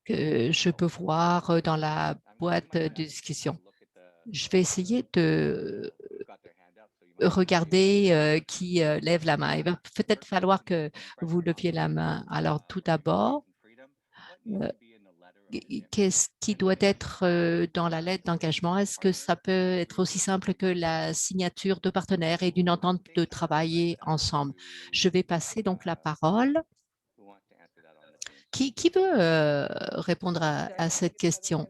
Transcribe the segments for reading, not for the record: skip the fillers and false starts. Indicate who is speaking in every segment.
Speaker 1: que je peux voir dans la boîte de discussion. Je vais essayer de regarder qui lève la main. Il va peut-être falloir que vous leviez la main. Alors, tout d'abord, euh, qu'est-ce qui doit être dans la lettre d'engagement? Est-ce que ça peut être aussi simple que la signature de partenaires et d'une entente de travailler ensemble? Je vais passer donc la parole. Qui veut répondre à cette question?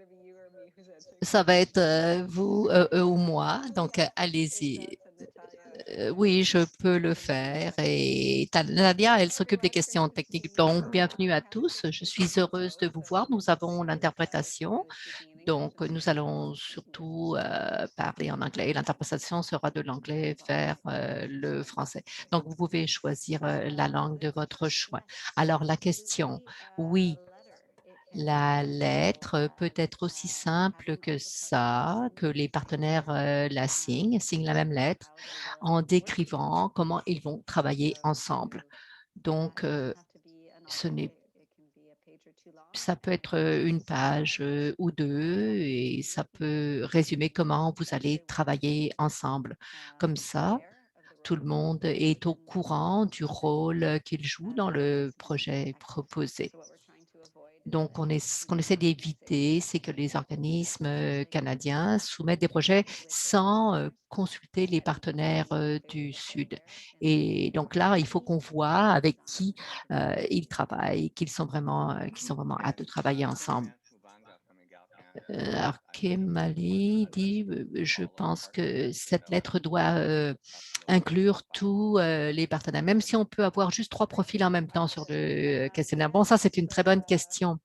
Speaker 1: Ça va être vous, eux ou moi, donc allez-y. Oui, je peux le faire. Et Nadia, elle s'occupe des questions techniques. Donc, bienvenue à tous. Je suis heureuse de vous voir. Nous avons l'interprétation. Donc, nous allons surtout parler en anglais. L'interprétation sera de l'anglais vers le français. Donc, vous pouvez choisir la langue de votre choix. Alors, la question, oui. La lettre peut être aussi simple que ça, que les partenaires la signent la même lettre en décrivant comment ils vont travailler ensemble. Donc, ce n'est ça peut être une page ou deux et ça peut résumer comment vous allez travailler ensemble. Comme ça, tout le monde est au courant du rôle qu'il joue dans le projet proposé. Donc, ce qu'on essaie d'éviter, c'est que les organismes canadiens soumettent des projets sans consulter les partenaires du Sud. Et donc là, il faut qu'on voit avec qui ils travaillent, qu'ils sont vraiment hâte de travailler ensemble. Alors, Kemali dit, je pense que cette lettre doit inclure tous les partenaires, même si on peut avoir juste 3 profils en même temps sur le questionnaire. Bon, ça, c'est une très bonne question.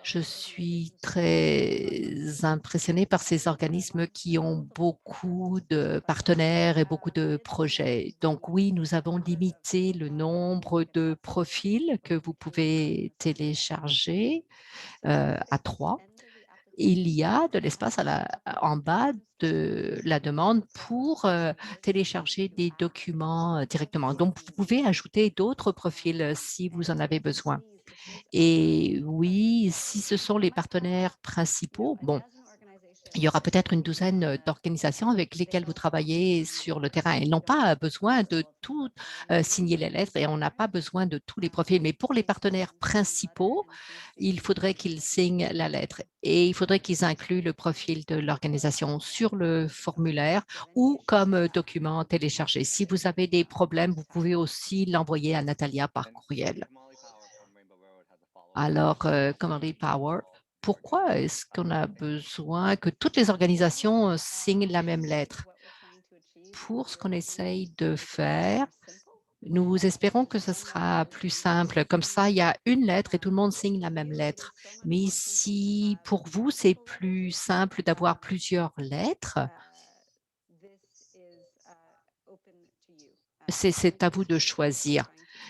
Speaker 1: Je suis très impressionnée par ces organismes qui ont beaucoup de partenaires et beaucoup de projets. Donc oui, nous avons limité le nombre de profils que vous pouvez télécharger à 3. Il y a de l'espace en bas de la demande pour télécharger des documents directement. Donc, vous pouvez ajouter d'autres profils si vous en avez besoin. Et oui, si ce sont les partenaires principaux, bon, il y aura peut-être une douzaine d'organisations avec lesquelles vous travaillez sur le terrain. Ils n'ont pas besoin de tout signer les lettres et on n'a pas besoin de tous les profils. Mais pour les partenaires principaux, il faudrait qu'ils signent la lettre et il faudrait qu'ils incluent le profil de l'organisation sur le formulaire ou comme document téléchargé. Si vous avez des problèmes, vous pouvez aussi l'envoyer à Natalia par courriel. Alors, Commonly Power, pourquoi est-ce qu'on a besoin que toutes les organisations signent la même lettre? Pour ce qu'on essaye de faire, nous espérons que ce sera plus simple. Comme ça, il y a une lettre et tout le monde signe la même lettre. Mais si pour vous, c'est plus simple d'avoir plusieurs lettres, c'est à vous de choisir.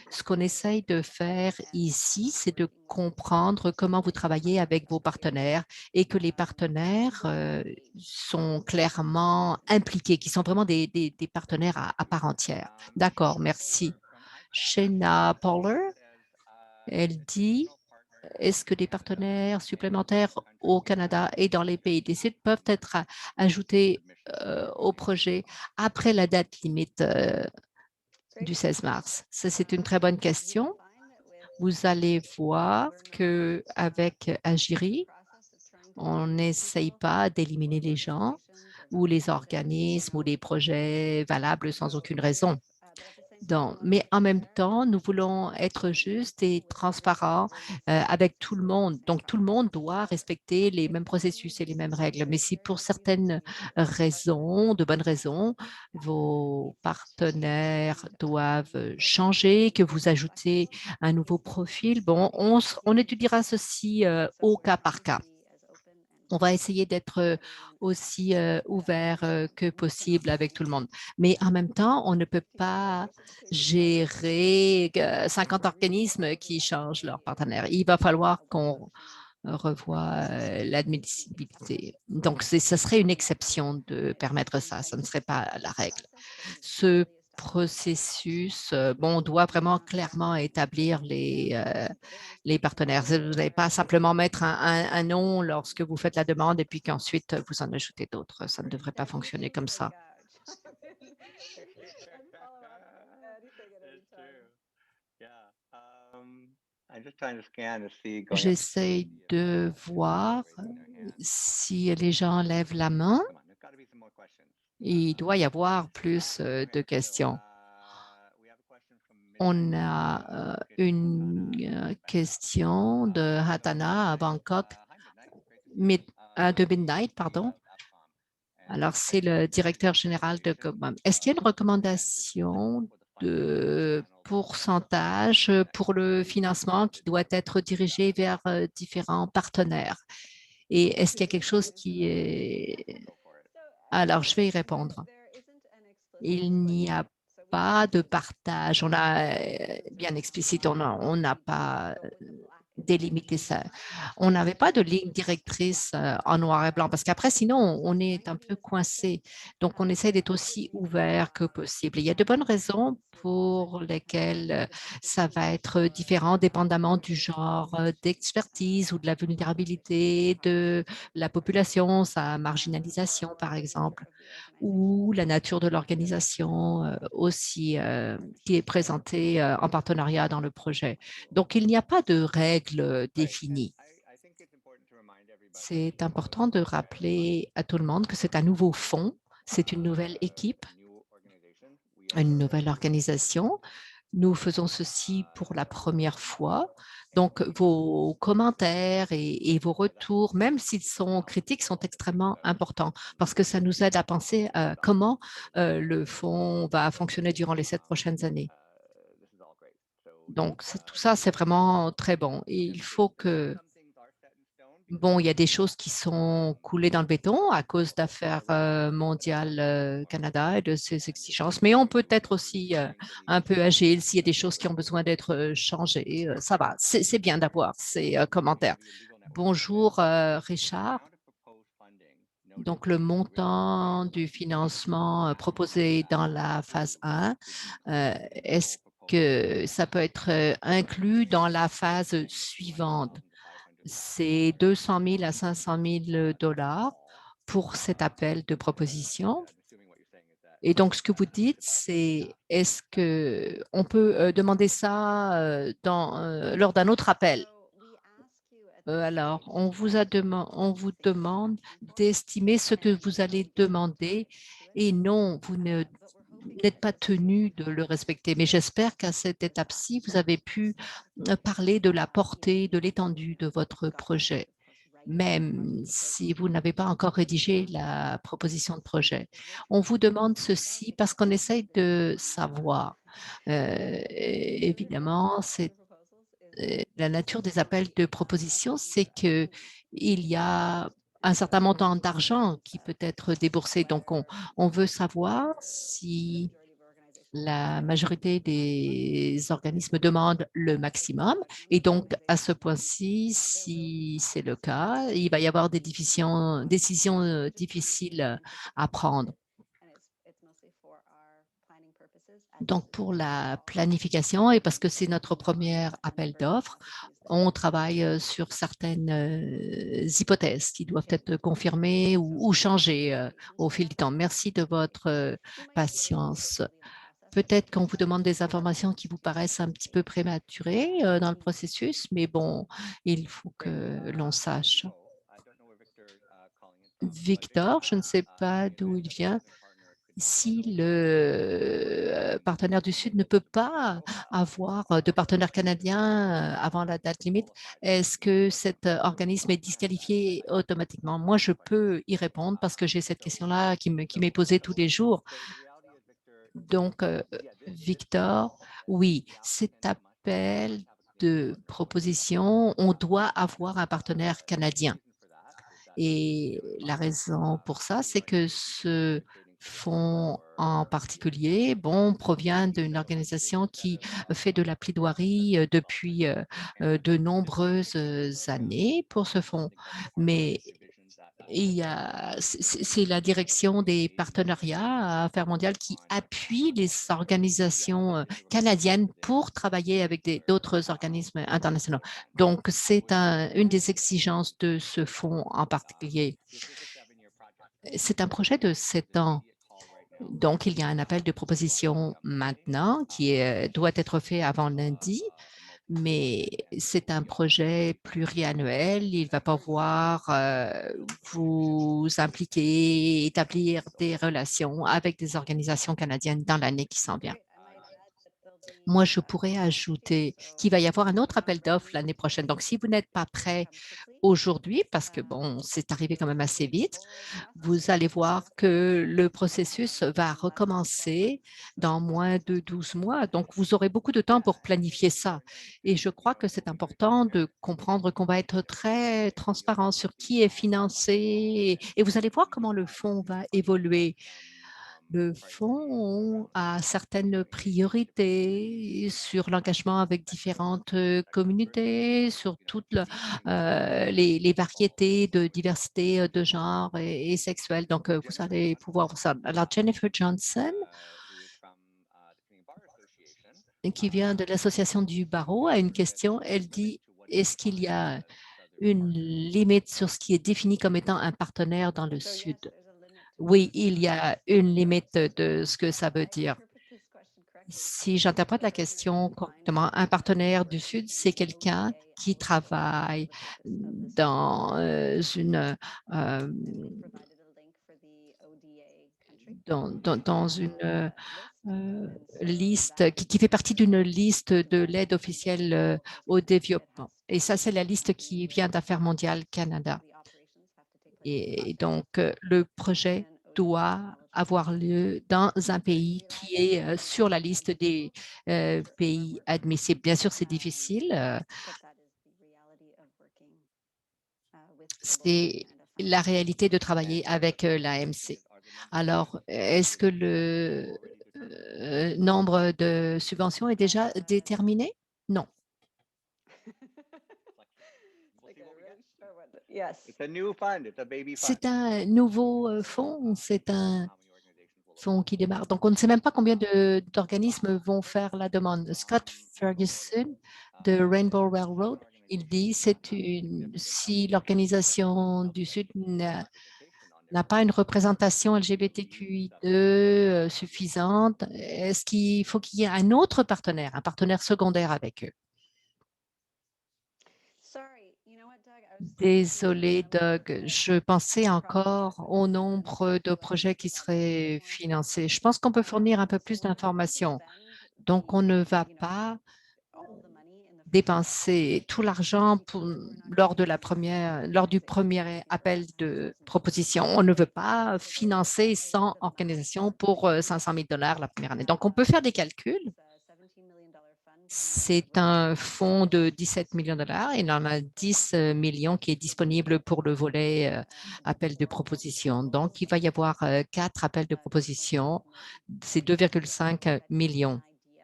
Speaker 1: Ce qu'on essaye de faire ici, c'est de comprendre comment vous travaillez avec vos partenaires et que les partenaires sont clairement impliqués, qui sont vraiment des partenaires à part entière. D'accord, merci. Shayna Poller, elle dit, est-ce que des partenaires supplémentaires au Canada et dans les pays du Sud peuvent être ajoutés au projet après la date limite du 16 mars? Ça, c'est une très bonne question. Vous allez voir qu'avec Agiri, on n'essaye pas d'éliminer les gens ou les organismes ou les projets valables sans aucune raison. Donc, mais en même temps, nous voulons être justes et transparents avec tout le monde. Donc, tout le monde doit respecter les mêmes processus et les mêmes règles. Mais si pour certaines raisons, de bonnes raisons, vos partenaires doivent changer, que vous ajoutez un nouveau profil, bon, on étudiera ceci au cas par cas. On va essayer d'être aussi ouvert que possible avec tout le monde. Mais en même temps, on ne peut pas gérer 50 organismes qui changent leurs partenaires. Il va falloir qu'on revoie l'admissibilité. Donc, ce serait une exception de permettre ça. Ce ne serait pas la règle. processus, bon, on doit vraiment clairement établir les partenaires. Vous n'allez pas simplement mettre un nom lorsque vous faites la demande et puis qu'ensuite vous en ajoutez d'autres. Ça ne devrait pas fonctionner comme ça. J'essaye de voir si les gens lèvent la main. Il doit y avoir plus de questions. On a une question de Hatana à Bangkok, de Midnight, pardon. Alors, c'est le directeur général de Cobham. Est-ce qu'il y a une recommandation de pourcentage pour le financement qui doit être dirigé vers différents partenaires? Et est-ce qu'il y a quelque chose qui est... Alors, je vais y répondre. Il n'y a pas de partage. On a bien explicite, on n'a pas délimité ça. On n'avait pas de ligne directrice en noir et blanc parce qu'après, sinon, on est un peu coincé. Donc, on essaie d'être aussi ouvert que possible. Il y a de bonnes raisons pour lesquelles ça va être différent dépendamment du genre d'expertise ou de la vulnérabilité de la population, sa marginalisation, par exemple, ou la nature de l'organisation aussi qui est présentée en partenariat dans le projet. Donc, il n'y a pas de règles définies. C'est important de rappeler à tout le monde que c'est un nouveau fonds, c'est une nouvelle équipe, une nouvelle organisation. Nous faisons ceci pour la première fois. Donc, vos commentaires et vos retours, même s'ils sont critiques, sont extrêmement importants parce que ça nous aide à penser comment le fonds va fonctionner durant les 7 prochaines années. Donc, tout ça, c'est vraiment très bon. Et il faut que bon, il y a des choses qui sont coulées dans le béton à cause d'Affaires mondiales Canada et de ses exigences, mais on peut être aussi un peu agile s'il y a des choses qui ont besoin d'être changées. Ça va, c'est bien d'avoir ces commentaires. Bonjour Richard. Donc, le montant du financement proposé dans la phase 1, est-ce que ça peut être inclus dans la phase suivante? C'est 200 000 à 500 000 dollars pour cet appel de proposition. Et donc, ce que vous dites, c'est est-ce qu'on peut demander ça lors d'un autre appel? Alors, on vous demande d'estimer ce que vous allez demander et non, vous n'êtes pas tenu de le respecter. Mais j'espère qu'à cette étape-ci, vous avez pu parler de la portée, de l'étendue de votre projet, même si vous n'avez pas encore rédigé la proposition de projet. On vous demande ceci parce qu'on essaye de savoir. Évidemment, c'est la nature des appels de proposition, c'est qu'il y a un certain montant d'argent qui peut être déboursé. Donc, on veut savoir si la majorité des organismes demandent le maximum. Et donc, à ce point-ci, si c'est le cas, il va y avoir des décisions difficiles à prendre. Donc, pour la planification, et parce que c'est notre premier appel d'offres, on travaille sur certaines hypothèses qui doivent être confirmées ou changées au fil du temps. Merci de votre patience. Peut-être qu'on vous demande des informations qui vous paraissent un petit peu prématurées dans le processus, mais bon, il faut que l'on sache. Victor, je ne sais pas d'où il vient. Si le partenaire du Sud ne peut pas avoir de partenaire canadien avant la date limite, est-ce que cet organisme est disqualifié automatiquement? Moi, je peux y répondre parce que j'ai cette question-là qui m'est posée tous les jours. Donc, Victor, oui, cet appel de proposition, on doit avoir un partenaire canadien. Et la raison pour ça, c'est que ce fonds en particulier, bon, provient d'une organisation qui fait de la plaidoirie depuis de nombreuses années pour ce fonds. Mais C'est la direction des partenariats à Affaires mondiales qui appuie les organisations canadiennes pour travailler avec d'autres organismes internationaux. Donc, c'est une des exigences de ce fonds en particulier. C'est un projet de 7 ans. Donc, il y a un appel de proposition maintenant qui doit être fait avant lundi, mais c'est un projet pluriannuel. Il va pouvoir vous impliquer, établir des relations avec des organisations canadiennes dans l'année qui s'en vient. Moi, je pourrais ajouter qu'il va y avoir un autre appel d'offres l'année prochaine. Donc, si vous n'êtes pas prêt aujourd'hui, parce que bon, c'est arrivé quand même assez vite, vous allez voir que le processus va recommencer dans moins de 12 mois. Donc, vous aurez beaucoup de temps pour planifier ça. Et je crois que c'est important de comprendre qu'on va être très transparent sur qui est financé et vous allez voir comment le fonds va évoluer. Le fonds a certaines priorités sur l'engagement avec différentes communautés, sur toutes les variétés de diversité de genre et sexuelle. Donc, vous allez pouvoir voir ça. Alors, Jennifer Johnson, qui vient de l'Association du barreau, a une question. Elle dit, est-ce qu'il y a une limite sur ce qui est défini comme étant un partenaire dans le Sud? Oui, il y a une limite de ce que ça veut dire. Si j'interprète la question correctement, un partenaire du Sud, c'est quelqu'un qui travaille euh, dans une liste, qui fait partie d'une liste de l'aide officielle au développement. Et ça, c'est la liste qui vient d'Affaires mondiales Canada. Et donc, le projet doit avoir lieu dans un pays qui est sur la liste des pays admissibles. Bien sûr, c'est difficile. C'est la réalité de travailler avec l'AMC. Alors, est-ce que le nombre de subventions est déjà déterminé? Non. C'est un nouveau fonds, c'est un fonds qui démarre. Donc, on ne sait même pas combien d'organismes vont faire la demande. Scott Ferguson de Rainbow Railroad, il dit si l'organisation du Sud n'a pas une représentation LGBTQI2 suffisante, est-ce qu'il faut qu'il y ait un autre partenaire, un partenaire secondaire avec eux? Désolé, Doug, je pensais encore au nombre de projets qui seraient financés. Je pense qu'on peut fournir un peu plus d'informations. Donc, on ne va pas dépenser tout l'argent lors du premier appel de proposition. On ne veut pas financer 100 organisations pour 500 000 $ la première année. Donc, on peut faire des calculs. C'est un fonds de 17 millions de dollars. Il en a 10 millions qui est disponible pour le volet appel de proposition. Donc, il va y avoir 4 appels de proposition. C'est 2,5 millions.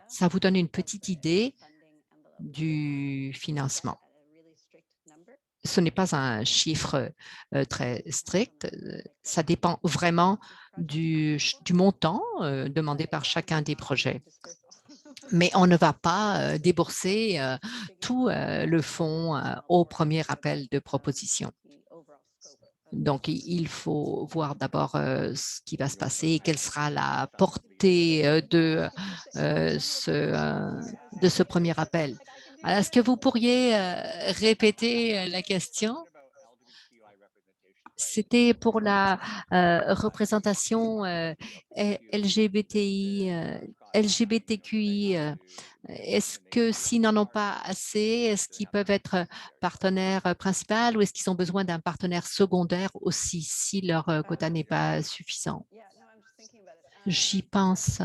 Speaker 1: Ça vous donne une petite idée du financement. Ce n'est pas un chiffre très strict. Ça dépend vraiment du montant demandé par chacun des projets. Mais on ne va pas débourser tout le fonds au premier appel de proposition. Donc, il faut voir d'abord ce qui va se passer et quelle sera la portée de ce premier appel. Est-ce que vous pourriez répéter la question? C'était pour la représentation LGBTI, LGBTQI. Est-ce que s'ils n'en ont pas assez, est-ce qu'ils peuvent être partenaires principaux ou est-ce qu'ils ont besoin d'un partenaire secondaire aussi si leur quota n'est pas suffisant? J'y pense.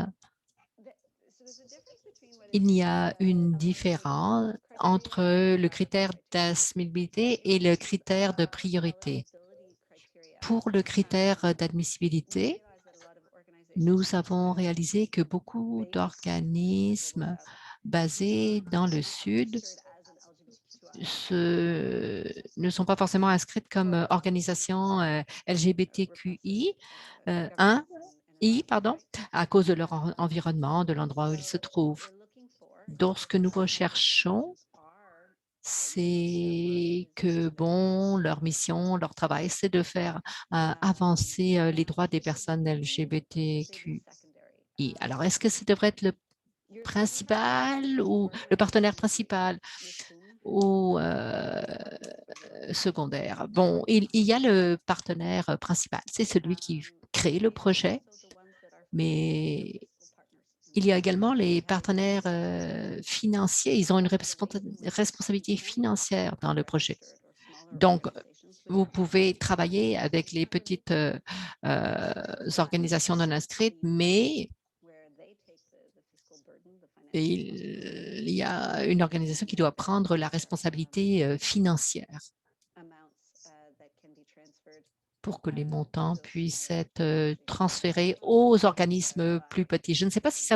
Speaker 1: Il y a une différence entre le critère d'admissibilité et le critère de priorité. Pour le critère d'admissibilité, nous avons réalisé que beaucoup d'organismes basés dans le Sud ne sont pas forcément inscrites comme organisations LGBTQI 1, I, pardon, à cause de leur environnement, de l'endroit où ils se trouvent. Donc, ce que nous recherchons, c'est que, bon, leur mission, leur travail, c'est de faire avancer les droits des personnes LGBTQI. Alors, est-ce que ça devrait être le principal ou le partenaire principal ou secondaire? Bon, il y a le partenaire principal, c'est celui qui crée le projet, mais il y a également les partenaires financiers. Ils ont une responsabilité financière dans le projet. Donc, vous pouvez travailler avec les petites organisations non inscrites, mais il y a une organisation qui doit prendre la responsabilité financière pour que les montants puissent être transférés aux organismes plus petits. Je ne sais pas si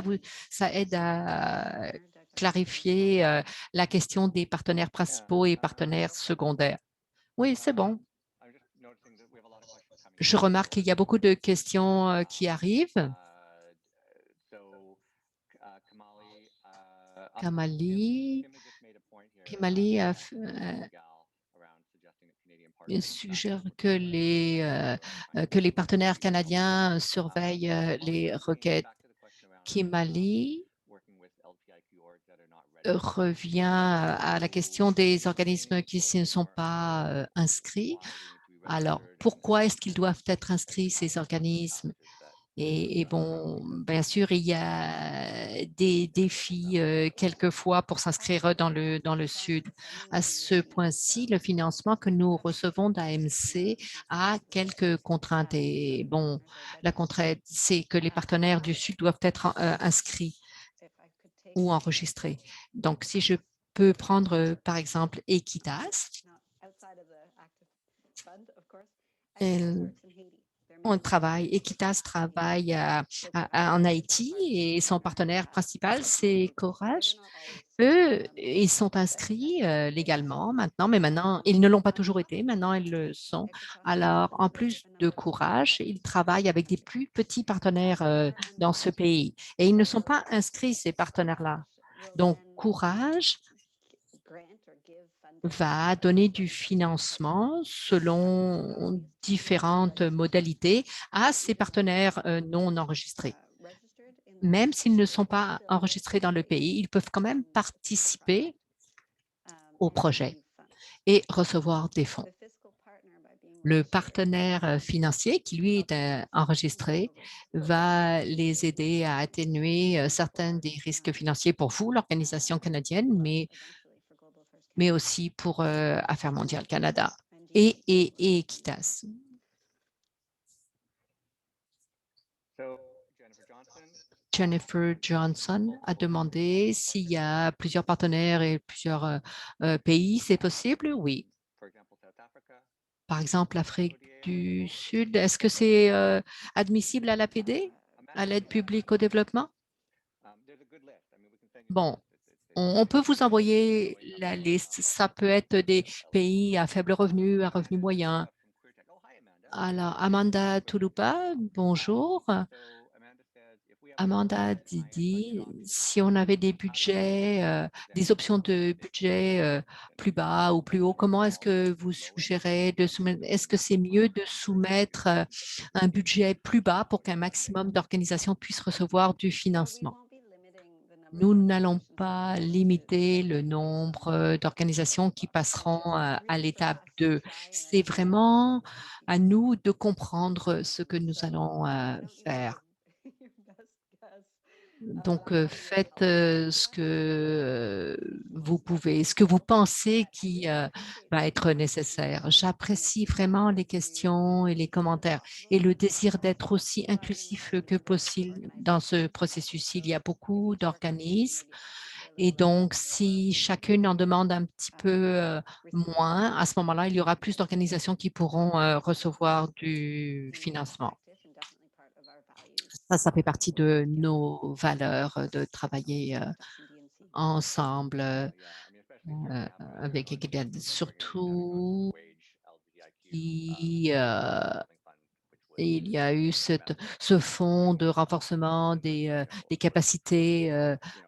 Speaker 1: ça aide à clarifier la question des partenaires principaux et partenaires secondaires. Oui, c'est bon. Je remarque qu'il y a beaucoup de questions qui arrivent. Kamali, Kamali suggère que les partenaires canadiens surveillent les requêtes. Kimali revient à la question des organismes qui ne sont pas inscrits. Alors, pourquoi est-ce qu'ils doivent être inscrits, ces organismes? Et bon, bien sûr, il y a des défis quelquefois pour s'inscrire dans le Sud. À ce point-ci, le financement que nous recevons d'AMC a quelques contraintes. Et bon, la contrainte, c'est que les partenaires du Sud doivent être inscrits ou enregistrés. Donc, si je peux prendre par exemple Equitas, on travaille, Equitas travaille en Haïti et son partenaire principal, c'est Courage. Eux, ils sont inscrits légalement maintenant, mais maintenant, ils ne l'ont pas toujours été, maintenant ils le sont. Alors, en plus de Courage, ils travaillent avec des plus petits partenaires dans ce pays et ils ne sont pas inscrits, ces partenaires-là. Donc, Courage va donner du financement selon différentes modalités à ses partenaires non enregistrés. Même s'ils ne sont pas enregistrés dans le pays, ils peuvent quand même participer au projet et recevoir des fonds. Le partenaire financier, qui lui est enregistré, va les aider à atténuer certains des risques financiers pour vous, l'organisation canadienne, mais aussi pour Affaires mondiales Canada et Equitas. Jennifer Johnson a demandé s'il y a plusieurs partenaires et plusieurs pays, c'est possible? Oui. Par exemple, l'Afrique du Sud, est-ce que c'est admissible à l'APD, à l'aide publique au développement? Bon, on peut vous envoyer la liste. Ça peut être des pays à faible revenu, à revenu moyen. Alors, Amanda Tulupa, bonjour. Amanda dit, si on avait des budgets, des options de budget plus bas ou plus haut, comment est-ce que vous suggérez de soumettre? Est-ce que c'est mieux de soumettre un budget plus bas pour qu'un maximum d'organisations puissent recevoir du financement? Nous n'allons pas limiter le nombre d'organisations qui passeront à l'étape 2. C'est vraiment à nous de comprendre ce que nous allons faire. Donc, faites ce que vous pouvez, ce que vous pensez qui va être nécessaire. J'apprécie vraiment les questions et les commentaires et le désir d'être aussi inclusif que possible dans ce processus. Il y a beaucoup d'organismes et donc, si chacune en demande un petit peu moins, à ce moment-là, il y aura plus d'organisations qui pourront recevoir du financement. Ça fait partie de nos valeurs de travailler ensemble. avec surtout qui, il y a eu ce fonds de renforcement des capacités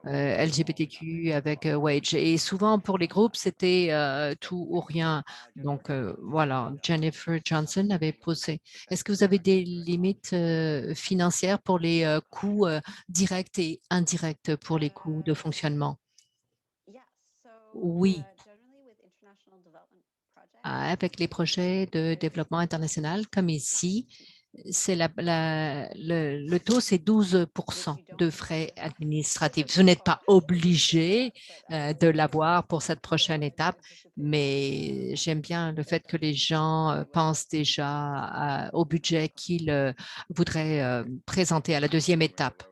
Speaker 1: LGBTQ avec Wage. Et souvent, pour les groupes, c'était tout ou rien. Donc, voilà, Jennifer Johnson avait posé. Est-ce que vous avez des limites financières pour les coûts directs et indirects pour les coûts de fonctionnement? Oui, avec les projets de développement international, comme ici, c'est le taux, c'est 12% de frais administratifs. Vous n'êtes pas obligé de l'avoir pour cette prochaine étape, mais j'aime bien le fait que les gens pensent déjà au budget qu'ils voudraient présenter à la deuxième étape.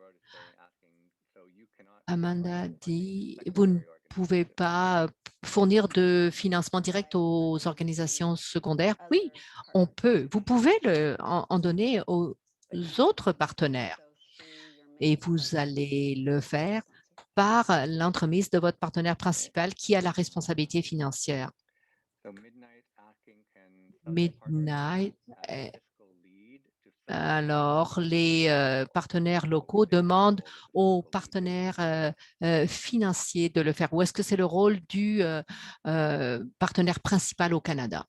Speaker 1: Amanda dit, vous ne pouvez pas fournir de financement direct aux organisations secondaires. Oui, on peut. Vous pouvez en donner aux autres partenaires et vous allez le faire par l'entremise de votre partenaire principal qui a la responsabilité financière. Midnight, alors, les partenaires locaux demandent aux partenaires financiers de le faire. Ou est-ce que c'est le rôle du partenaire principal au Canada?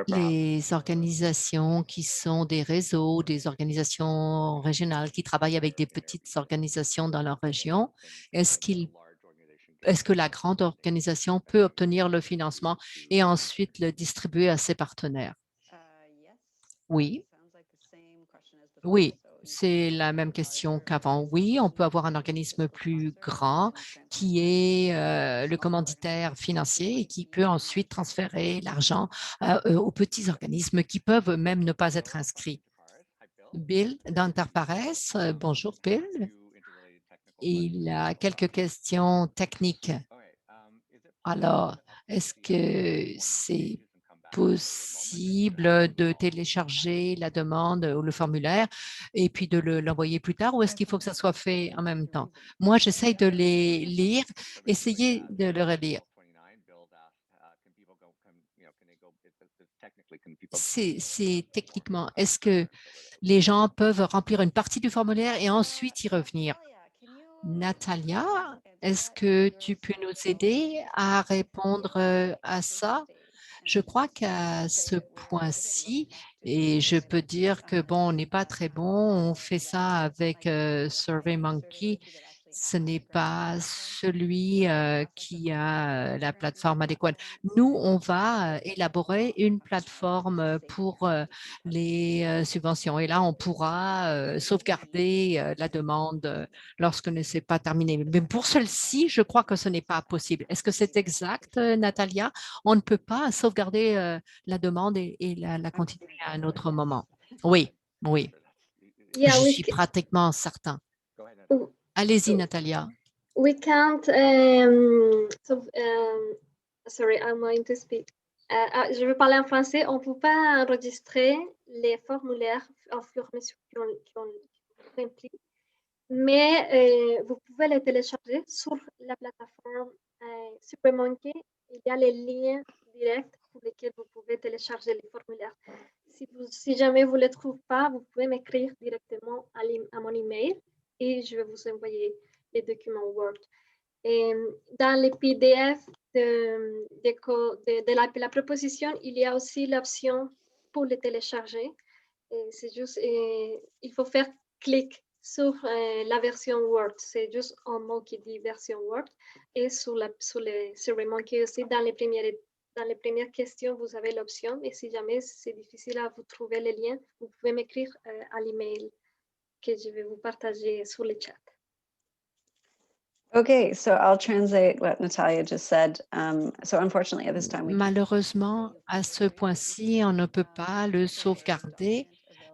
Speaker 1: Les organisations qui sont des réseaux, des organisations régionales qui travaillent avec des petites organisations dans leur région, est-ce qu'ils est-ce que la grande organisation peut obtenir le financement et ensuite le distribuer à ses partenaires? Oui, oui, c'est la même question qu'avant. Oui, on peut avoir un organisme plus grand qui est le commanditaire financier et qui peut ensuite transférer l'argent aux petits organismes qui peuvent même ne pas être inscrits. Bill d'Antarpares, bonjour Bill. Il a quelques questions techniques. Alors, est-ce que c'est possible de télécharger la demande ou le formulaire et puis de l'envoyer plus tard ou est-ce qu'il faut que ça soit fait en même temps? Moi, j'essaye de les lire, essayez de le relire. C'est techniquement, est-ce que les gens peuvent remplir une partie du formulaire et ensuite y revenir? Natalia, est-ce que tu peux nous aider à répondre à ça? Je crois qu'à ce point-ci, et je peux dire que bon, on n'est pas très bon, on fait ça avec SurveyMonkey. Ce n'est pas celui qui a la plateforme adéquate. Nous, on va élaborer une plateforme pour les subventions et là, on pourra sauvegarder la demande lorsque ne s'est pas terminé. Mais pour celle-ci, je crois que ce n'est pas possible. Est-ce que c'est exact, Natalia? On ne peut pas sauvegarder la demande et la continuer à un autre moment. Oui, oui,
Speaker 2: Yeah,
Speaker 1: je suis pratiquement certain. Allez-y, Natalia.
Speaker 2: we can't. Sorry, I'm going to speak. Je vais parler en français. On ne peut pas enregistrer les formulaires en formation qui ont rempli, mais vous pouvez les télécharger sur la plateforme SuperMonkey. Il y a les liens directs pour lesquels vous pouvez télécharger les formulaires. Si jamais vous ne les trouvez pas, vous pouvez m'écrire directement à mon email et je vais vous envoyer les documents Word. Et dans les PDF de la proposition, il y a aussi l'option pour les télécharger. C'est juste, il faut faire clic sur la version Word. C'est juste un mot qui dit version Word. Et sur SurveyMonkey aussi, dans les premières questions, vous avez l'option. Et si jamais c'est difficile à vous trouver les liens, vous pouvez m'écrire à l'email que je vais vous partager sur le chat.
Speaker 3: Okay, so I'll translate what Natalia just said. So unfortunately, at this time,
Speaker 1: Malheureusement, à ce point-ci, on ne peut pas le sauvegarder,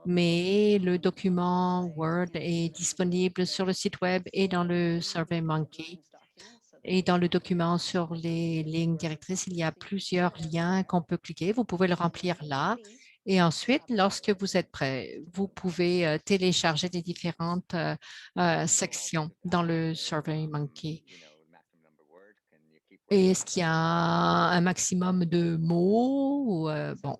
Speaker 1: mais le document Word est disponible sur le site Web et dans le SurveyMonkey. Et dans le document sur les lignes directrices, il y a plusieurs liens qu'on peut cliquer. Vous pouvez le remplir là Et ensuite, lorsque vous êtes prêt, vous pouvez télécharger les différentes sections dans le SurveyMonkey. Et est-ce qu'il y a un maximum de mots? Bon,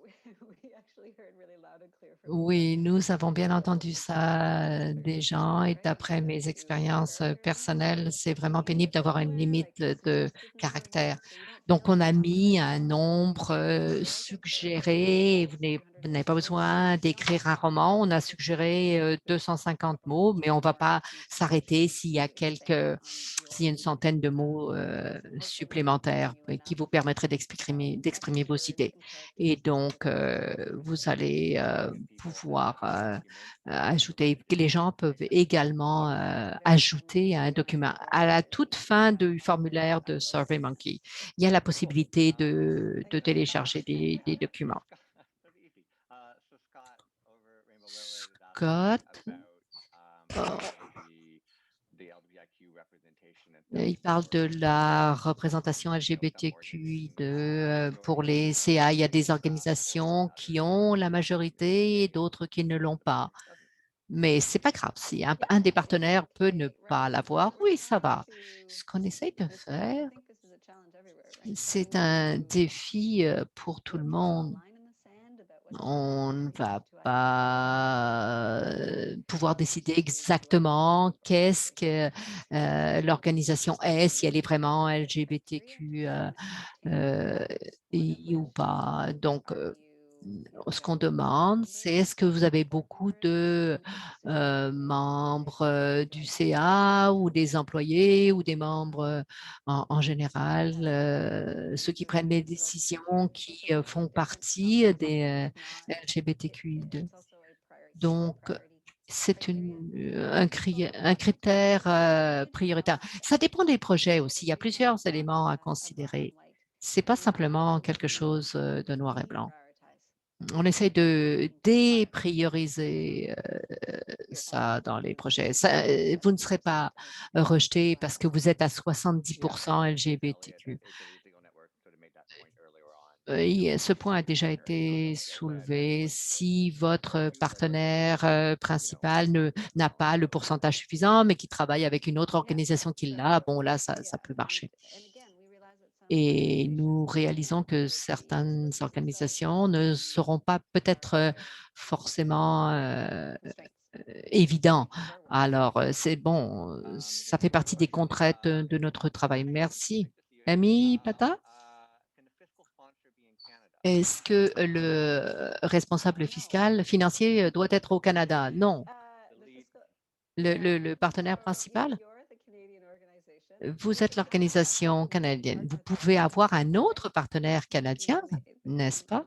Speaker 1: oui, nous avons bien entendu ça des gens et d'après mes expériences personnelles, c'est vraiment pénible d'avoir une limite de caractères. Donc, on a mis un nombre suggéré. Vous n'avez pas besoin d'écrire un roman. On a suggéré 250 mots, mais on ne va pas s'arrêter s'il y a une centaine de mots supplémentaires qui vous permettraient d'exprimer vos idées. Et donc, vous allez pouvoir ajouter, que les gens peuvent également ajouter un document. À la toute fin du formulaire de SurveyMonkey, il y a la possibilité de télécharger des documents. Scott, il parle de la représentation LGBTQI2 pour les CA. Il y a des organisations qui ont la majorité et d'autres qui ne l'ont pas. Mais ce n'est pas grave. Si un des partenaires peut ne pas l'avoir, oui, ça va. Ce qu'on essaye de faire, c'est un défi pour tout le monde. On ne va pas pouvoir décider exactement qu'est-ce que l'organisation est, si elle est vraiment LGBTQ ou pas. Donc, ce qu'on demande, c'est est-ce que vous avez beaucoup de membres du CA ou des employés ou des membres en général, ceux qui prennent les décisions, qui font partie des LGBTQI2. Donc, c'est un critère prioritaire. Ça dépend des projets aussi. Il y a plusieurs éléments à considérer. Ce n'est pas simplement quelque chose de noir et blanc. On essaie de déprioriser ça dans les projets. Vous ne serez pas rejeté parce que vous êtes à 70% LGBTQ. Ce point a déjà été soulevé. Si votre partenaire principal n'a pas le pourcentage suffisant, mais qui travaille avec une autre organisation qui l'a, bon, là, ça peut marcher. Et nous réalisons que certaines organisations ne seront pas peut-être forcément évidents. Alors, c'est bon, ça fait partie des contraintes de notre travail. Merci. Amy Pata? Est-ce que le responsable fiscal financier doit être au Canada? Non. Le partenaire principal? Vous êtes l'organisation canadienne. Vous pouvez avoir un autre partenaire canadien, n'est-ce pas?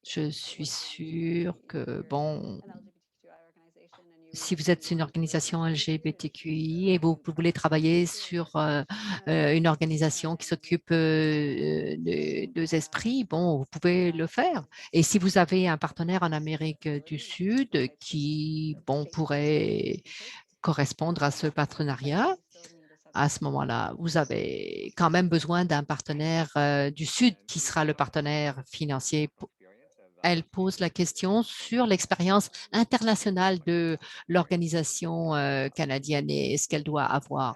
Speaker 1: Je suis sûre que, bon, si vous êtes une organisation LGBTQI et vous voulez travailler sur une organisation qui s'occupe de deux esprits, bon, vous pouvez le faire. Et si vous avez un partenaire en Amérique du Sud qui, bon, pourrait correspondre à ce partenariat, à ce moment-là, vous avez quand même besoin d'un partenaire du Sud qui sera le partenaire financier. Elle pose la question sur l'expérience internationale de l'organisation canadienne et ce qu'elle doit avoir.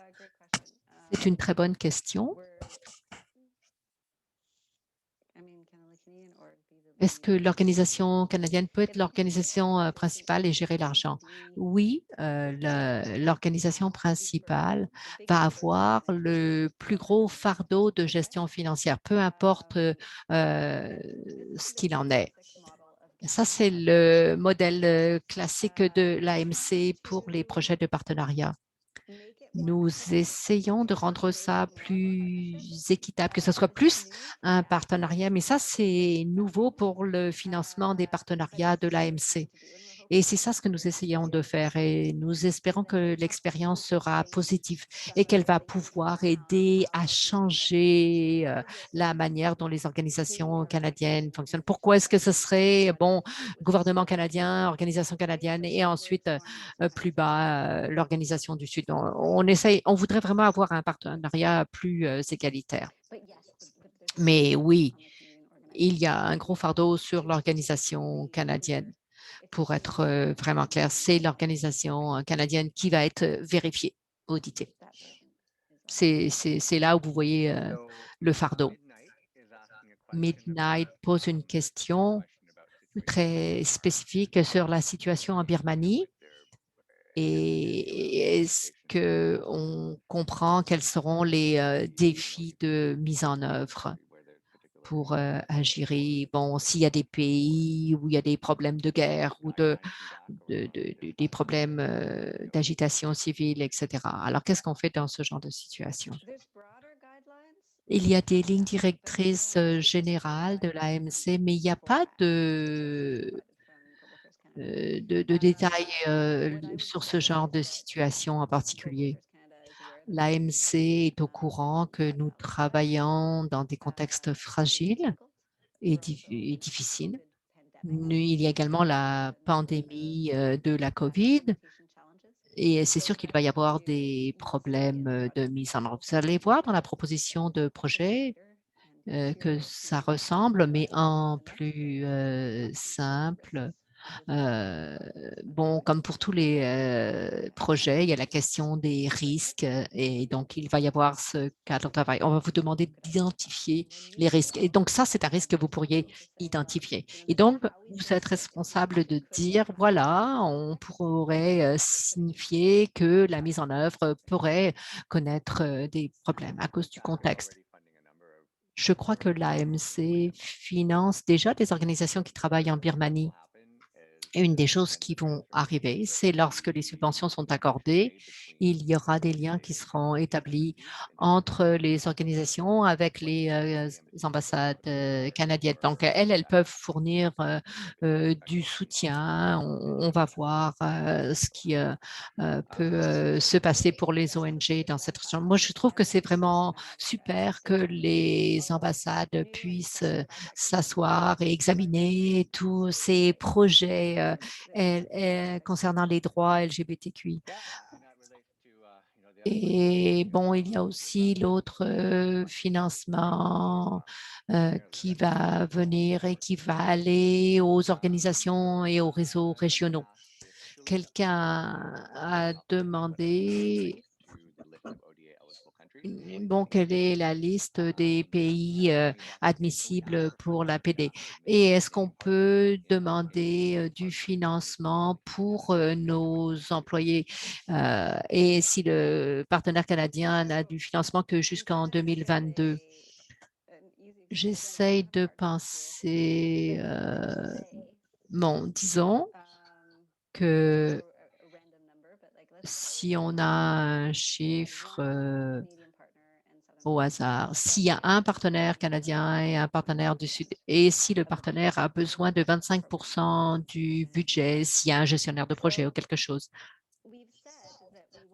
Speaker 1: C'est une très bonne question. Est-ce que l'organisation canadienne peut être l'organisation principale et gérer l'argent? Oui, l'organisation principale va avoir le plus gros fardeau de gestion financière, peu importe ce qu'il en est. Ça, c'est le modèle classique de l'AMC pour les projets de partenariat. Nous essayons de rendre ça plus équitable, que ce soit plus un partenariat, mais ça, c'est nouveau pour le financement des partenariats de l'AMC. Et c'est ça ce que nous essayons de faire et nous espérons que l'expérience sera positive et qu'elle va pouvoir aider à changer la manière dont les organisations canadiennes fonctionnent. Pourquoi est-ce que ce serait, bon, gouvernement canadien, organisation canadienne et ensuite plus bas, l'organisation du Sud. On voudrait vraiment avoir un partenariat plus égalitaire. Mais oui, il y a un gros fardeau sur l'organisation canadienne. Pour être vraiment clair, c'est l'organisation canadienne qui va être vérifiée, auditée. C'est là où vous voyez le fardeau. Midnight pose une question très spécifique sur la situation en Birmanie. Et est-ce qu'on comprend quels seront les défis de mise en œuvre pour agir? Bon, s'il y a des pays où il y a des problèmes de guerre ou des problèmes d'agitation civile, etc. Alors, qu'est-ce qu'on fait dans ce genre de situation? Il y a des lignes directrices générales de l'AMC, mais il n'y a pas de détails sur ce genre de situation en particulier. L'AMC est au courant que nous travaillons dans des contextes fragiles et difficiles. Il y a également la pandémie de la COVID et c'est sûr qu'il va y avoir des problèmes de mise en œuvre. Vous allez voir dans la proposition de projet que ça ressemble, mais en plus simple. Bon, comme pour tous les projets, il y a la question des risques et donc il va y avoir ce cadre de travail. On va vous demander d'identifier les risques. Et donc ça, c'est un risque que vous pourriez identifier. Et donc, vous êtes responsable de dire, voilà, on pourrait signifier que la mise en œuvre pourrait connaître des problèmes à cause du contexte. Je crois que l'AMC finance déjà des organisations qui travaillent en Birmanie. Une des choses qui vont arriver, c'est lorsque les subventions sont accordées, il y aura des liens qui seront établis entre les organisations avec les ambassades canadiennes. Donc, elles peuvent fournir du soutien. On va voir ce qui peut se passer pour les ONG dans cette région. Moi, je trouve que c'est vraiment super que les ambassades puissent s'asseoir et examiner tous ces projets concernant les droits LGBTQI. Et bon, il y a aussi l'autre financement qui va venir et qui va aller aux organisations et aux réseaux régionaux. Quelqu'un a demandé bon, quelle est la liste des pays admissibles pour l'APD? Et est-ce qu'on peut demander du financement pour nos employés? Et si le partenaire canadien n'a du financement que jusqu'en 2022? J'essaye de penser, bon, disons que si on a un chiffre au hasard, s'il y a un partenaire canadien et un partenaire du Sud, et si le partenaire a besoin de 25% du budget, s'il y a un gestionnaire de projet ou quelque chose.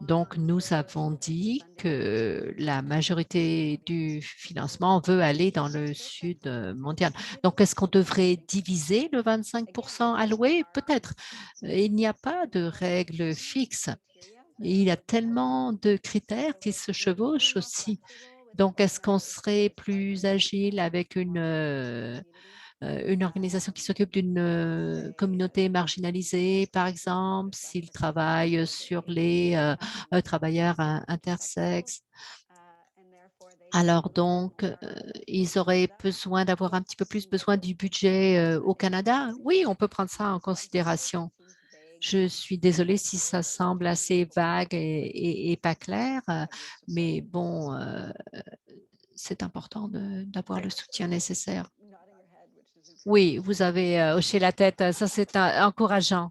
Speaker 1: Donc, nous avons dit que la majorité du financement veut aller dans le Sud mondial. Donc, est-ce qu'on devrait diviser le 25% alloué? Peut-être. Il n'y a pas de règle fixe. Il y a tellement de critères qui se chevauchent aussi. Donc, est-ce qu'on serait plus agile avec une organisation qui s'occupe d'une communauté marginalisée, par exemple, s'ils travaillent sur les travailleurs intersexes? Alors donc, ils auraient besoin d'avoir un petit peu plus besoin du budget au Canada? Oui, on peut prendre ça en considération. Je suis désolée si ça semble assez vague et pas clair, mais bon, c'est important d'avoir le soutien nécessaire. Oui, vous avez hoché la tête, ça c'est encourageant.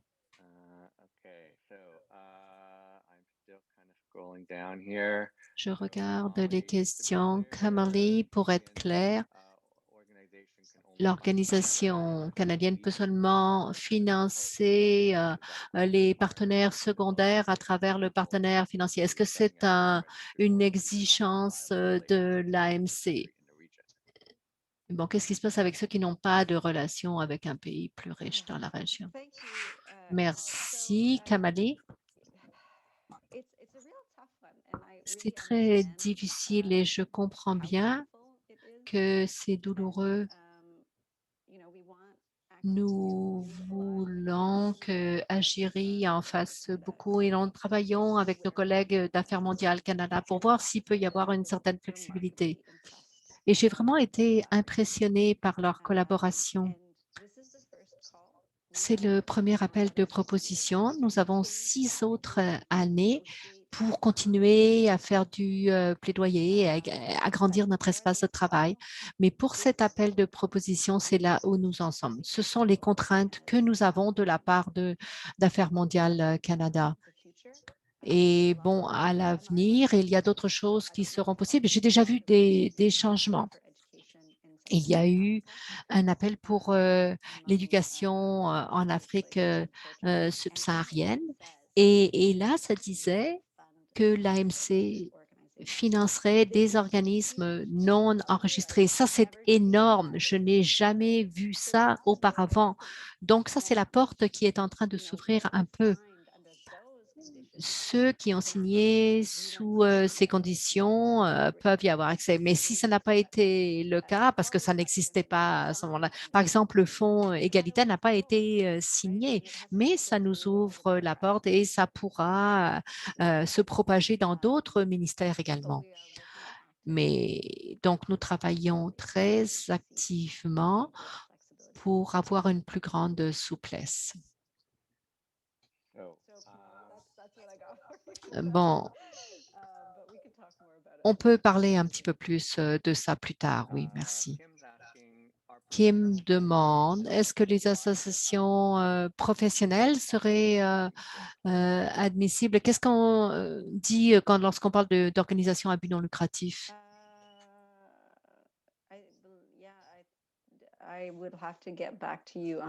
Speaker 1: Je regarde les questions. Kamali, pour être clair, l'organisation canadienne peut seulement financer les partenaires secondaires à travers le partenaire financier. Est-ce que c'est une exigence de l'AMC? Bon, qu'est-ce qui se passe avec ceux qui n'ont pas de relation avec un pays plus riche dans la région? Merci, Kamali. C'est très difficile et je comprends bien que c'est douloureux Nous voulons que Algérie en fasse beaucoup et nous travaillons avec nos collègues d'Affaires mondiales Canada pour voir s'il peut y avoir une certaine flexibilité. Et j'ai vraiment été impressionnée par leur collaboration. C'est le premier appel de proposition. Nous avons 6 autres années pour continuer à faire du plaidoyer et à agrandir notre espace de travail. Mais pour cet appel de proposition, c'est là où nous en sommes. Ce sont les contraintes que nous avons de la part d'Affaires mondiales Canada. Et bon, à l'avenir, il y a d'autres choses qui seront possibles. J'ai déjà vu des changements. Il y a eu un appel pour l'éducation en Afrique subsaharienne. Et là, ça disait que l'AMC financerait des organismes non enregistrés. Ça, c'est énorme. Je n'ai jamais vu ça auparavant. Donc, ça, c'est la porte qui est en train de s'ouvrir un peu. Ceux qui ont signé sous ces conditions peuvent y avoir accès. Mais si ça n'a pas été le cas, parce que ça n'existait pas à ce moment-là, par exemple, le fonds égalitaire n'a pas été signé, mais ça nous ouvre la porte et ça pourra se propager dans d'autres ministères également. Mais donc, nous travaillons très activement pour avoir une plus grande souplesse. Bon, on peut parler un petit peu plus de ça plus tard. Oui, merci. Kim demande, est-ce que les associations professionnelles seraient admissibles? Qu'est-ce qu'on dit lorsqu'on parle d'organisations à but non lucratif?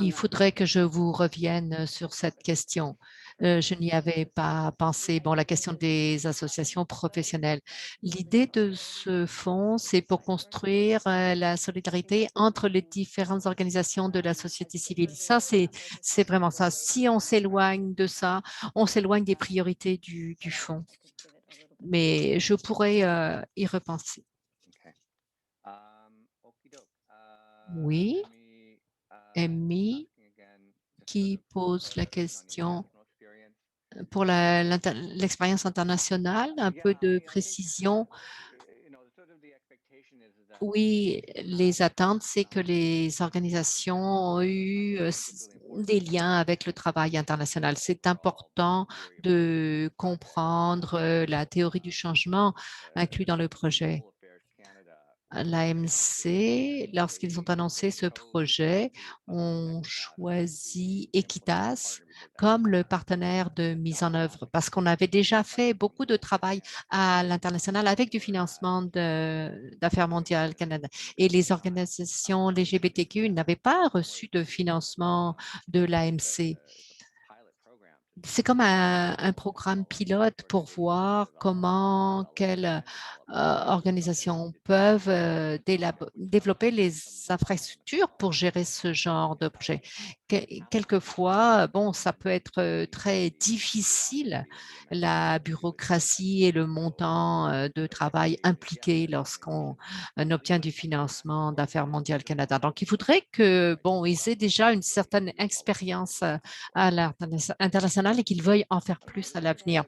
Speaker 1: Il faudrait que je vous revienne sur cette question. Je n'y avais pas pensé. Bon, la question des associations professionnelles. L'idée de ce fonds, c'est pour construire la solidarité entre les différentes organisations de la société civile. Ça, c'est vraiment ça. Si on s'éloigne de ça, on s'éloigne des priorités du fonds. Mais je pourrais y repenser. Oui, Amy qui pose la question pour l'expérience internationale, un peu de précision. Oui, les attentes, c'est que les organisations ont eu des liens avec le travail international. C'est important de comprendre la théorie du changement inclus dans le projet. L'AMC, lorsqu'ils ont annoncé ce projet, ont choisi Equitas comme le partenaire de mise en œuvre parce qu'on avait déjà fait beaucoup de travail à l'international avec du financement d'Affaires mondiales Canada. Et les organisations LGBTQ n'avaient pas reçu de financement de l'AMC. C'est comme un programme pilote pour voir quelles organisations peuvent développer les infrastructures pour gérer ce genre de projet. Quelquefois, bon, ça peut être très difficile, la bureaucratie et le montant de travail impliqué lorsqu'on obtient du financement d'Affaires mondiales Canada. Donc, il faudrait que, bon, ils aient déjà une certaine expérience à l'international et qu'ils veuillent en faire plus à l'avenir.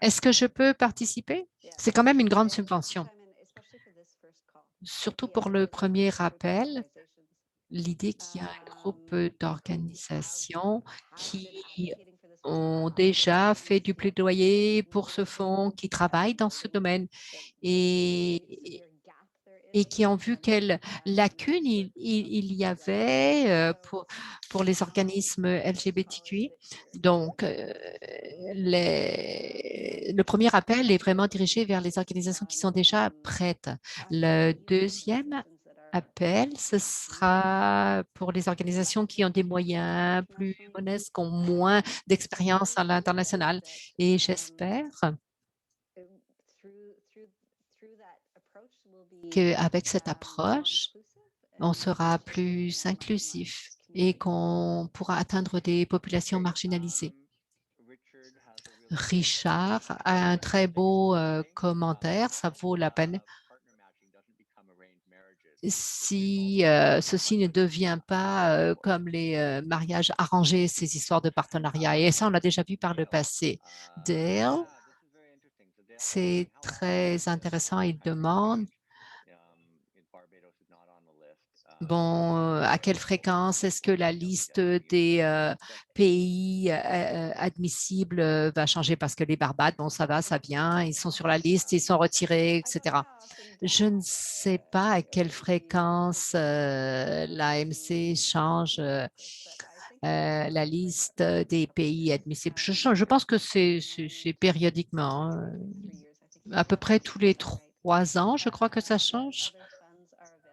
Speaker 1: Est-ce que je peux participer? C'est quand même une grande subvention. Surtout pour le premier appel, l'idée qu'il y a un groupe d'organisations qui ont déjà fait du plaidoyer pour ce fonds, qui travaillent dans ce domaine et qui ont vu quelles lacunes il y avait pour les organismes LGBTQI. Donc, le premier appel est vraiment dirigé vers les organisations qui sont déjà prêtes. Le deuxième appel, ce sera pour les organisations qui ont des moyens plus modestes, qui ont moins d'expérience à l'international. Et j'espère qu'avec cette approche, on sera plus inclusif et qu'on pourra atteindre des populations marginalisées. Richard a un très beau commentaire, ça vaut la peine. si ceci ne devient pas comme les mariages arrangés, ces histoires de partenariat. Et ça, on l'a déjà vu par le passé. Dale, c'est très intéressant. Il demande, bon, à quelle fréquence est-ce que la liste des pays admissibles va changer? Parce que les Barbades, bon, ça va, ça vient, ils sont sur la liste, ils sont retirés, etc. Je ne sais pas à quelle fréquence l'AMC change la liste des pays admissibles. Je pense que c'est périodiquement, hein, à peu près tous les 3 ans, je crois que ça change.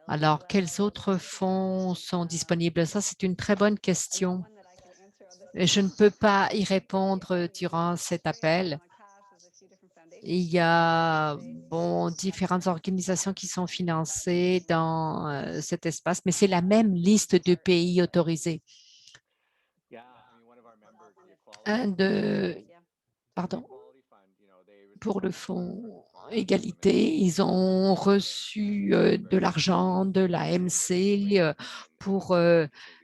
Speaker 1: Alors, quels autres fonds sont disponibles? Ça, c'est une très bonne question. Et je ne peux pas y répondre durant cet appel. Il y a bon, différentes organisations qui sont financées dans cet espace, mais c'est la même liste de pays autorisés. Un de, pardon, pour le fonds égalité, ils ont reçu de l'argent de l'AMC pour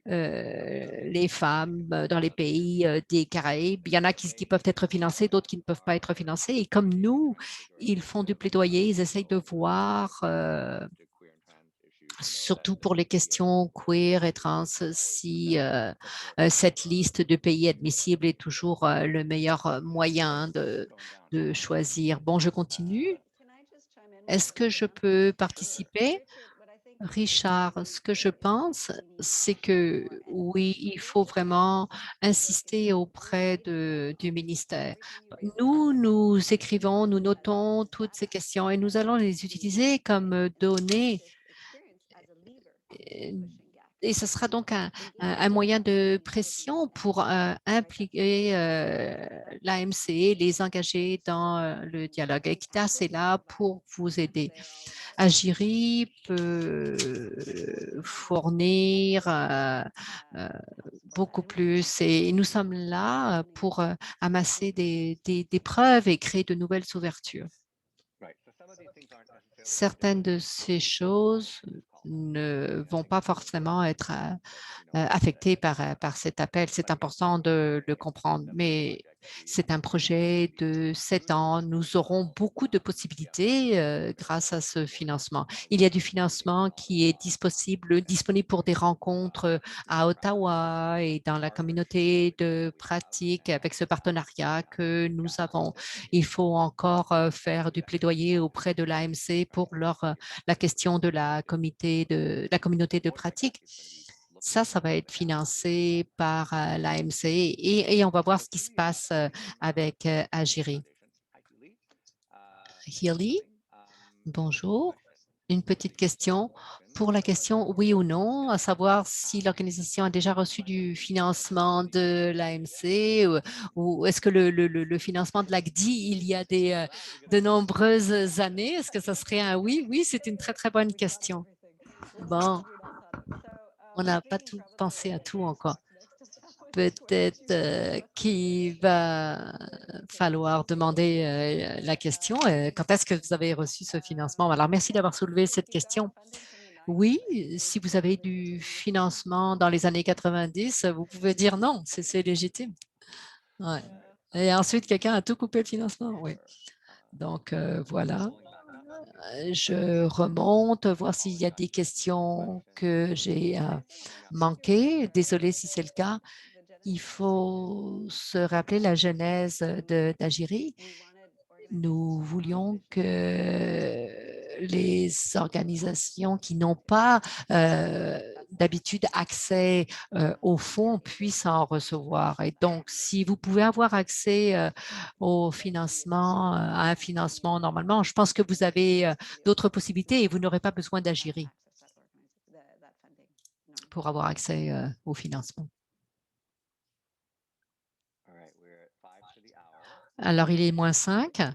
Speaker 1: les femmes dans les pays des Caraïbes. Il y en a qui peuvent être financés, d'autres qui ne peuvent pas être financés. Et comme nous, ils font du plaidoyer, ils essayent de voir surtout pour les questions queer et trans, si cette liste de pays admissibles est toujours le meilleur moyen de choisir. Bon, je continue. Est-ce que je peux participer? Richard, ce que je pense, c'est que oui, il faut vraiment insister auprès du ministère. Nous écrivons, nous notons toutes ces questions et nous allons les utiliser comme données et ce sera donc un moyen de pression pour impliquer l'AMC, les engager dans le dialogue. Equitas est là pour vous aider. Agiri peut fournir beaucoup plus et nous sommes là pour amasser des preuves et créer de nouvelles ouvertures. Certaines de ces choses ne vont pas forcément être affectées par cet appel. C'est important de le comprendre, mais c'est un projet de 7 ans. Nous aurons beaucoup de possibilités grâce à ce financement. Il y a du financement qui est disponible pour des rencontres à Ottawa et dans la communauté de pratique avec ce partenariat que nous avons. Il faut encore faire du plaidoyer auprès de l'AMC pour la question de la communauté de pratique. Ça va être financé par l'AMC et on va voir ce qui se passe avec Agiri. Healy, bonjour. Une petite question. Pour la question oui ou non, à savoir si l'organisation a déjà reçu du financement de l'AMC ou est-ce que le financement de l'ACDI, il y a de nombreuses années, est-ce que ça serait un oui? Oui, c'est une très, très bonne question. Bon, on n'a pas tout pensé à tout encore. Peut-être qu'il va falloir demander la question. Quand est-ce que vous avez reçu ce financement? Alors, merci d'avoir soulevé cette question. Oui, si vous avez du financement dans les années 90, vous pouvez dire non, c'est légitime. Ouais. Et ensuite, quelqu'un a tout coupé le financement. Oui. Donc, voilà. Je remonte, voir s'il y a des questions que j'ai manquées. Désolée si c'est le cas. Il faut se rappeler la genèse d'Agiri. Nous voulions que les organisations qui n'ont pas d'habitude accès aux fonds puissent en recevoir. Et donc, si vous pouvez avoir accès au financement, à un financement normalement, je pense que vous avez d'autres possibilités et vous n'aurez pas besoin d'Agiri pour avoir accès au financement. Alors, il est -5.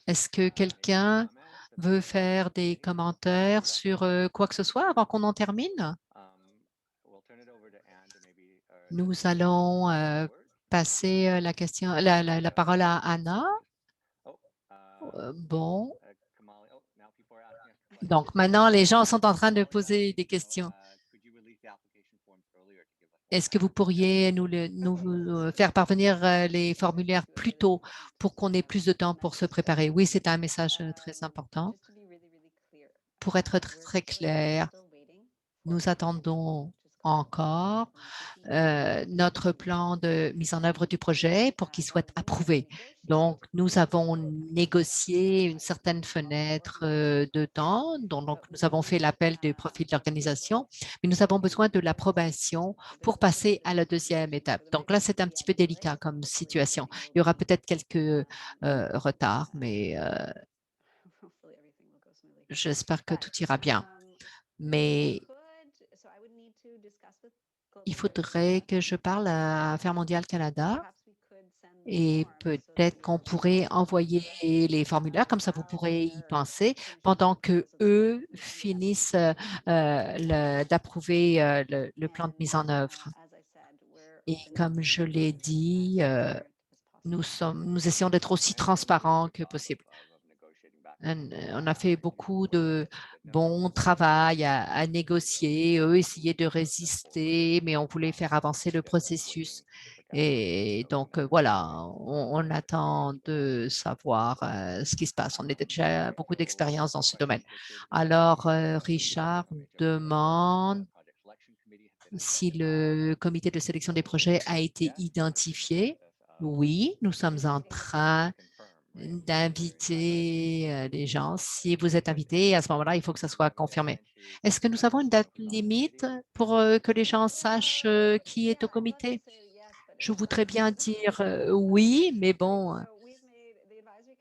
Speaker 1: Est-ce que quelqu'un veut faire des commentaires sur quoi que ce soit avant qu'on en termine? Nous allons passer la parole à Anna. Bon, Donc, maintenant, les gens sont en train de poser des questions. Est-ce que vous pourriez nous faire parvenir les formulaires plus tôt pour qu'on ait plus de temps pour se préparer? Oui, c'est un message très important. Pour être très clair, nous attendons encore notre plan de mise en œuvre du projet pour qu'il soit approuvé. Donc, nous avons négocié une certaine fenêtre de temps, donc nous avons fait l'appel du profil d'organisation, mais nous avons besoin de l'approbation pour passer à la deuxième étape. Donc là, c'est un petit peu délicat comme situation. Il y aura peut-être quelques retards, mais j'espère que tout ira bien. Mais il faudrait que je parle à Affaires mondiales Canada et peut-être qu'on pourrait envoyer les formulaires, comme ça vous pourrez y penser pendant que eux finissent d'approuver le plan de mise en œuvre. Et comme je l'ai dit, nous essayons d'être aussi transparents que possible. On a fait beaucoup de bon travail à négocier. Eux essayaient de résister, mais on voulait faire avancer le processus. Et donc, voilà, on attend de savoir ce qui se passe. On a déjà beaucoup d'expérience dans ce domaine. Alors, Richard demande si le comité de sélection des projets a été identifié. Oui, nous sommes en train d'inviter les gens. Si vous êtes invité, à ce moment-là, il faut que ça soit confirmé. Est-ce que nous avons une date limite pour que les gens sachent qui est au comité? Je voudrais bien dire oui, mais bon,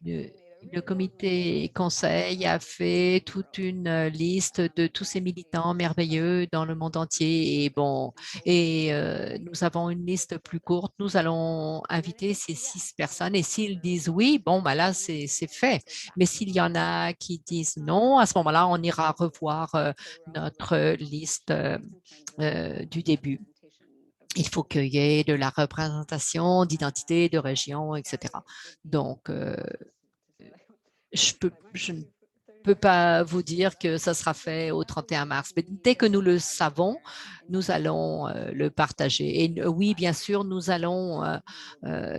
Speaker 1: le, le comité conseil a fait toute une liste de tous ces militants merveilleux dans le monde entier. Et bon, nous avons une liste plus courte. Nous allons inviter ces 6 personnes. Et s'ils disent oui, bon, bah là, c'est fait. Mais s'il y en a qui disent non, à ce moment-là, on ira revoir notre liste du début. Il faut qu'il y ait de la représentation d'identité, de région, etc. Donc, je ne peux pas vous dire que ça sera fait au 31 mars, mais dès que nous le savons, nous allons le partager. Et oui, bien sûr, nous allons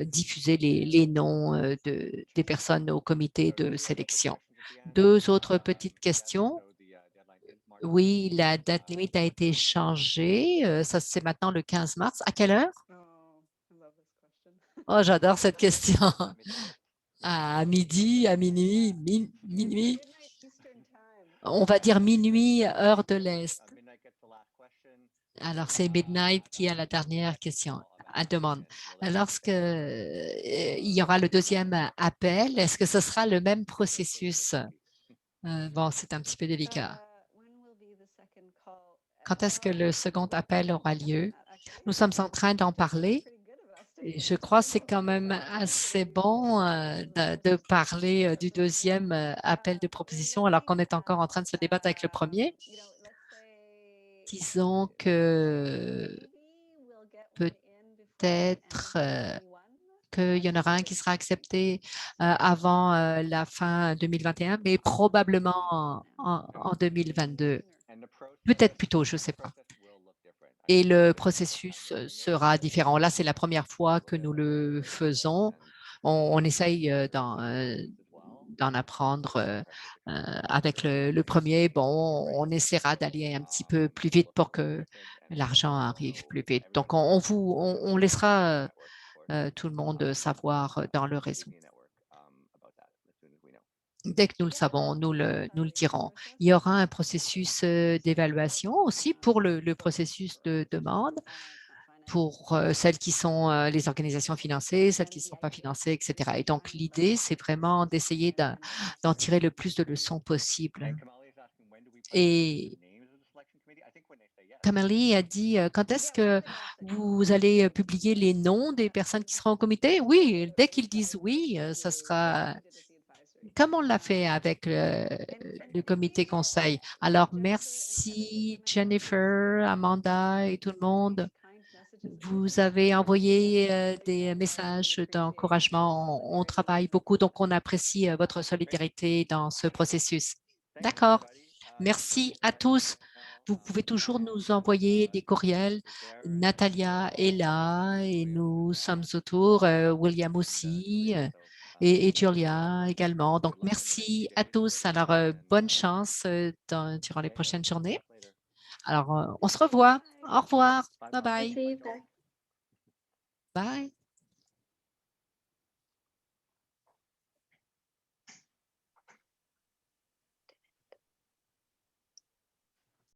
Speaker 1: diffuser les noms des personnes au comité de sélection. 2 autres petites questions. Oui, la date limite a été changée. Ça, c'est maintenant le 15 mars. À quelle heure? Oh, j'adore cette question. À midi, à minuit, minuit. On va dire minuit, heure de l'Est. Alors, c'est Midnight qui a la dernière question à demande. Lorsque il y aura le deuxième appel, est-ce que ce sera le même processus? Bon, c'est un petit peu délicat. Quand est-ce que le second appel aura lieu? Nous sommes en train d'en parler. Et je crois que c'est quand même assez bon de parler du deuxième appel de proposition alors qu'on est encore en train de se débattre avec le premier. Disons que peut-être qu'il y en aura un qui sera accepté avant la fin 2021, mais probablement en 2022. Peut-être plus tôt, je ne sais pas. Et le processus sera différent. Là, c'est la première fois que nous le faisons. On essaye d'en apprendre avec le premier. Bon, on essaiera d'aller un petit peu plus vite pour que l'argent arrive plus vite. Donc, on laissera tout le monde savoir dans le réseau. Dès que nous le savons, nous le dirons. Il y aura un processus d'évaluation aussi pour le processus de demande, pour celles qui sont les organisations financées, celles qui ne sont pas financées, etc. Et donc, l'idée, c'est vraiment d'essayer d'en tirer le plus de leçons possible. Et Kamali a dit, quand est-ce que vous allez publier les noms des personnes qui seront au comité? Oui, dès qu'ils disent oui, ça sera comme on l'a fait avec le comité conseil. Alors, merci Jennifer, Amanda et tout le monde. Vous avez envoyé des messages d'encouragement. On travaille beaucoup, donc on apprécie votre solidarité dans ce processus. D'accord. Merci à tous. Vous pouvez toujours nous envoyer des courriels. Natalia est là et nous sommes autour, William aussi et Julia également. Donc, merci à tous. Alors, bonne chance durant les prochaines journées. Alors, on se revoit. Au revoir. Bye bye.
Speaker 2: Merci, bye.
Speaker 1: Bye.